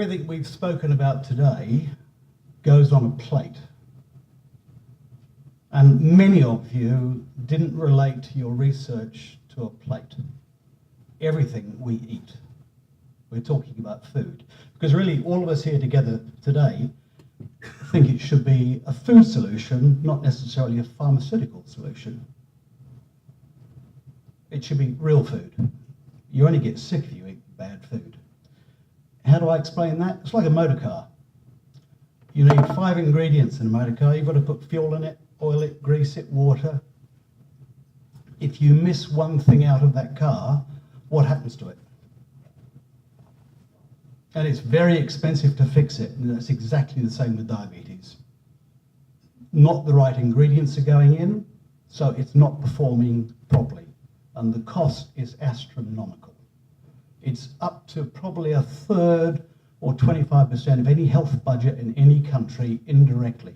everything we've spoken about today goes on a plate. And many of you didn't relate your research to a plate. Everything we eat. We're talking about food. Because really, all of us here together today think it should be a food solution, not necessarily a pharmaceutical solution. It should be real food. You only get sick if you eat bad food. How do I explain that? It's like a motor car. You need 5 ingredients in a motor car. You've got to put fuel in it, oil it, grease it, water. If you miss one thing out of that car, what happens to it? And it's very expensive to fix it, and that's exactly the same with diabetes. Not the right ingredients are going in, so it's not performing properly, and the cost is astronomical. It's up to probably 1/3 or 25% of any health budget in any country indirectly.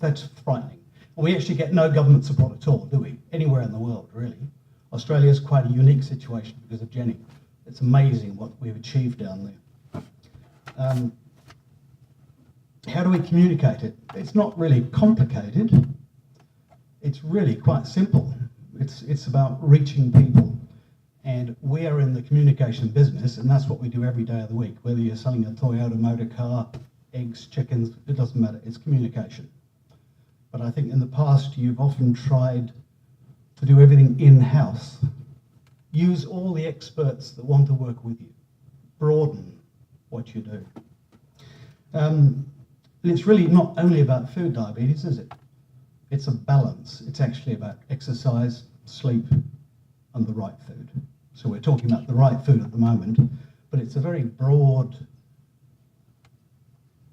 That's frightening. And we actually get no government support at all, do we? Anywhere in the world, really. Australia's quite a unique situation because of Jenny. It's amazing what we've achieved down there. How do we communicate it? It's not really complicated. It's really quite simple. It's about reaching people. And we are in the communication business, and that's what we do every day of the week. Whether you're selling a Toyota motor car, eggs, chickens, it doesn't matter. It's communication. But I think in the past, you've often tried to do everything in-house. Use all the experts that want to work with you. Broaden what you do. And it's really not only about food diabetes, is it? It's a balance. It's actually about exercise, sleep, and the right food. So we're talking about the right food at the moment, but it's a very broad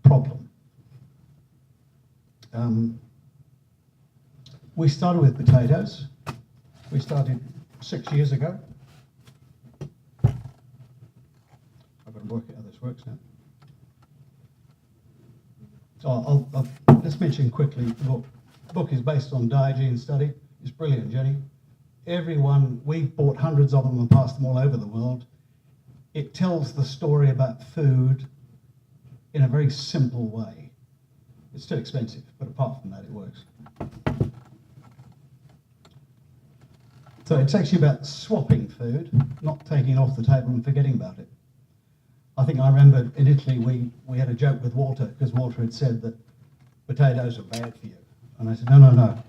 problem. We started with potatoes. We started 6 years ago. I've got to work out how this works now. So I'll let's mention quickly the book. The book is based on hygiene study. It's brilliant, Jenny. Everyone, we've bought hundreds of them and passed them all over the world. It tells the story about food in a very simple way. It's still expensive, but apart from that, it works. So it's actually about swapping food, not taking it off the table and forgetting about it. I think I remember in Italy we had a joke with Walter, because Walter had said that potatoes are bad for you. And I said, no.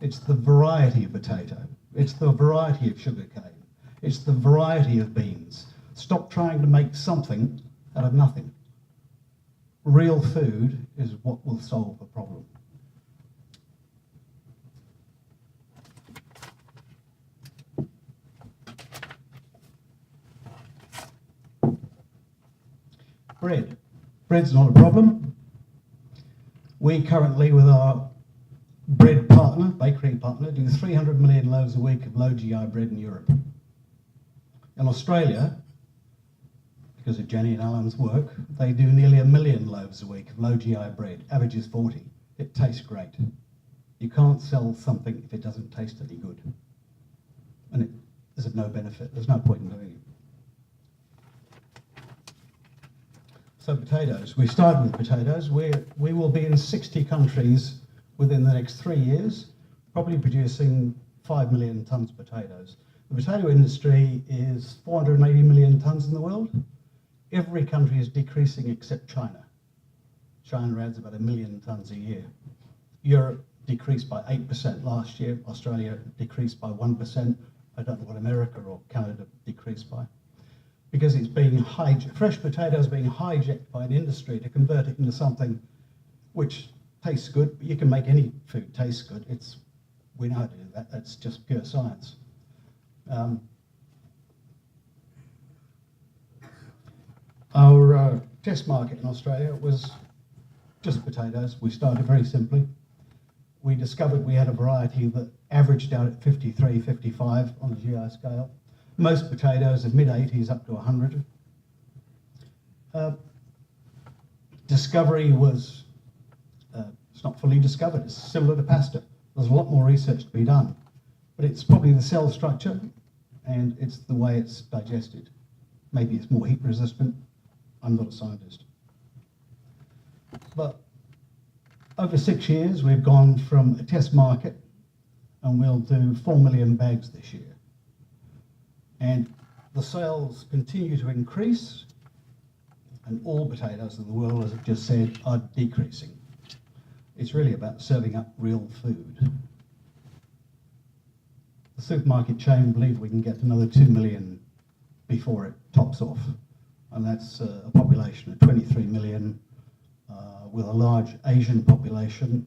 It's the variety of potato. It's the variety of sugarcane. It's the variety of beans. Stop trying to make something out of nothing. Real food is what will solve the problem. Bread. Bread's not a problem. We currently, with our bread partner, bakery partner, do 300 million loaves a week of low GI bread in Europe. In Australia, because of Jenny and Alan's work, they do nearly 1 million loaves a week of low GI bread. Average is 40. It tastes great. You can't sell something if it doesn't taste any good. And it is of no benefit. There's no point in doing it. So potatoes. We started with potatoes. We will be in 60 countries within the next 3 years, probably producing 5 million tonnes of potatoes. The potato industry is 480 million tonnes in the world. Every country is decreasing except China. China adds about 1 million tonnes a year. Europe decreased by 8% last year. Australia decreased by 1%. I don't know what America or Canada decreased by. Because it's being fresh potatoes being hijacked by an industry to convert it into something which tastes good. But you can make any food taste good. We know how to do that. That's just pure science. Our test market in Australia was just potatoes. We started very simply. We discovered we had a variety that averaged out at 53, 55 on a GI scale. Most potatoes are mid-80s up to 100. Discovery was, it's not fully discovered. It's similar to pasta. There's a lot more research to be done. But it's probably the cell structure and it's the way it's digested. Maybe it's more heat resistant. I'm not a scientist. But over 6 years, we've gone from a test market, and we'll do 4 million bags this year. And the sales continue to increase, and all potatoes in the world, as I've just said, are decreasing. It's really about serving up real food. The supermarket chain believe we can get another 2 million before it tops off, and that's a population of 23 million, with a large Asian population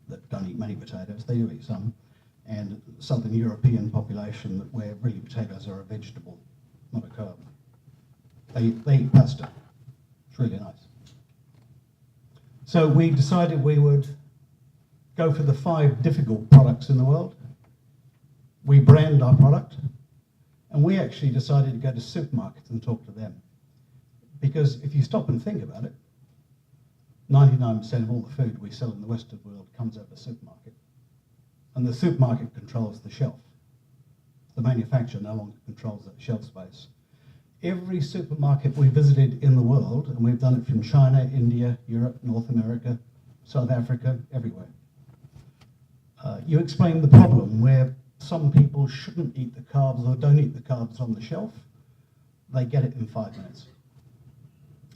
that don't eat many potatoes. They do eat some, and Southern European population where really potatoes are a vegetable, not a carb. They eat pasta. It's really nice. So we decided we would go for the 5 difficult products in the world. We brand our product, and we actually decided to go to supermarkets and talk to them. Because if you stop and think about it, 99% of all the food we sell in the Western world comes out of a supermarket. And the supermarket controls the shelf. The manufacturer no longer controls that shelf space. Every supermarket we visited in the world, and we've done it from China, India, Europe, North America, South Africa, everywhere. You explain the problem where some people shouldn't eat the carbs or don't eat the carbs on the shelf. They get it in 5 minutes.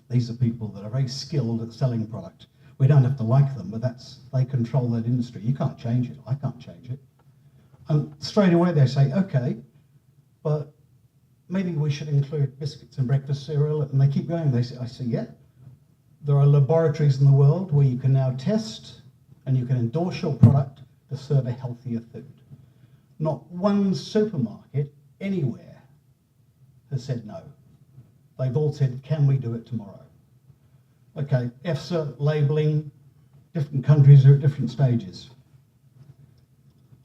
These are people that are very skilled at selling product. We don't have to like them, but they control that industry. You can't change it. I can't change it. And straight away they say, okay, but maybe we should include biscuits and breakfast cereal. And they keep going. I say, yeah. There are laboratories in the world where you can now test and you can endorse your product to serve a healthier food. Not one supermarket anywhere has said no. They've all said, can we do it tomorrow? Okay, EFSA, labelling, different countries are at different stages.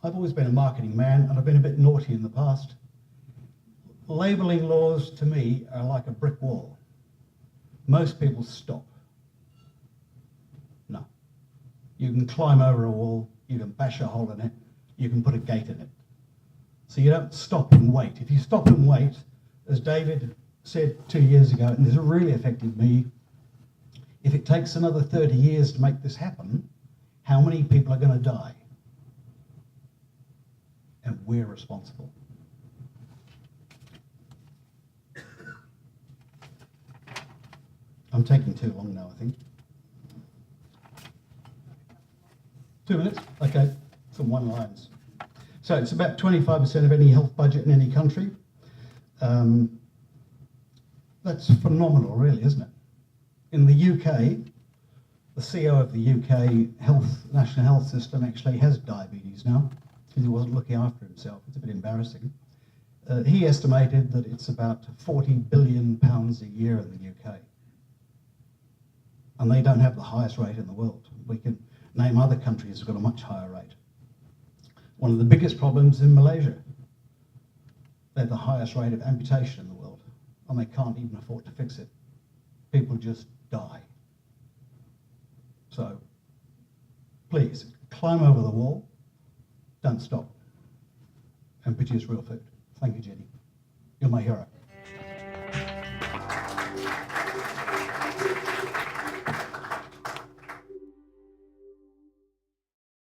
I've always been a marketing man, and I've been a bit naughty in the past. Labelling laws, to me, are like a brick wall. Most people stop. No. You can climb over a wall, you can bash a hole in it, you can put a gate in it. So you don't stop and wait. If you stop and wait, as David said 2 years ago, and this really affected me, if it takes another 30 years to make this happen, how many people are going to die? And we're responsible. I'm taking too long now, I think. 2 minutes? Okay, some one-liners. So it's about 25% of any health budget in any country. That's phenomenal, really, isn't it? In the UK, the CEO of the UK National Health System actually has diabetes now because he wasn't looking after himself. It's a bit embarrassing. He estimated that it's about £40 billion a year in the UK. And they don't have the highest rate in the world. We can name other countries who've got a much higher rate. One of the biggest problems in Malaysia. They have the highest rate of amputation in the world, and they can't even afford to fix it. People just die. So, please, climb over the wall, don't stop, and produce real food. Thank you, Jenny. You're my hero.